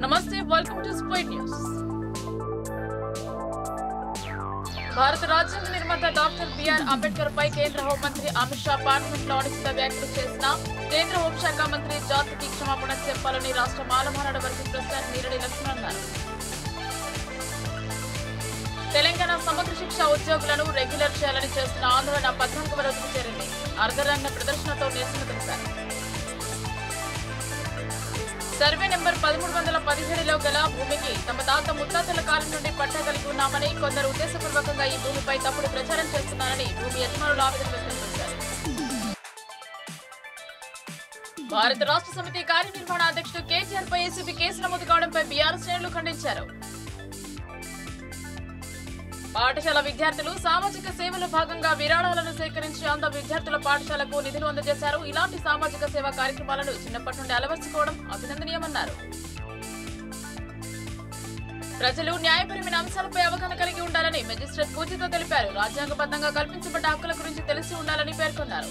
నమస్తే, welcome to స్పైడ్ news. భారత రాజ్యాంగ నిర్మాత డాక్టర్ బిఆర్ అంబేద్కర్ పై కేంద్ర హోంమంత్రి అమిత్ షా పార్లమెంట్ లో అనుచిత వ్యాఖ్యలు చేసిన కేంద్ర హోంశాఖ మంత్రి జాతికి క్షమాపణ చెప్పాలని రాష్ట్ర మాలమానాడు వర్గ ప్రెసిడెంట్ నీరడి లక్ష్మణ్ అన్నారు. తెలంగాణ సమగ్ర శిక్ష ఉద్యోగులను రెగ్యులర్ చేయాలని చేస్తున్న ఆందోళన 14వ రోజుకు చేరింది. అర్ధరంగ ప్రదర్శనతో నిరసన తెలిపారు. సర్వే నెంబర్ 1317లో గల భూమికి తమ తాత ముత్తాతల కాలం నుండి పట్టా కలిగి ఉన్నామని, కొందరు ఉద్దేశపూర్వకంగా ఈ భూమిపై తప్పుడు ప్రచారం చేస్తున్నారని భూమి యజమానులు ఆవేదన వ్యక్తం చేశారు. భారత రాష్ట్ర సమితి కార్యనిర్వహణ అధ్యక్షుడు కేటీఆర్ పై ఏసీబీ కేసు నమోదు కావడంపై బీఆర్ఎస్ శ్రేణులు ఖండించారు. పాఠశాల విద్యార్థులు సామాజిక సేవలో భాగంగా విరాళాలను సేకరించి అంద విద్యార్థుల పాఠశాలకు నిధులు అందజేశారు. ఇలాంటి సామాజిక సేవా కార్యక్రమాలను చిన్నప్పటి నుండి అలవర్చుకోవడం అభినందనీయమన్నారు. ప్రజలు న్యాయపరమైన అంశాలపై అవగాహన కలిగి ఉండాలని మెజిస్ట్రేట్ పూజతో తెలిపారు. రాజ్యాంగబద్ధంగా కల్పించబడ్డ హక్కుల గురించి తెలిసి ఉండాలని పేర్కొన్నారు.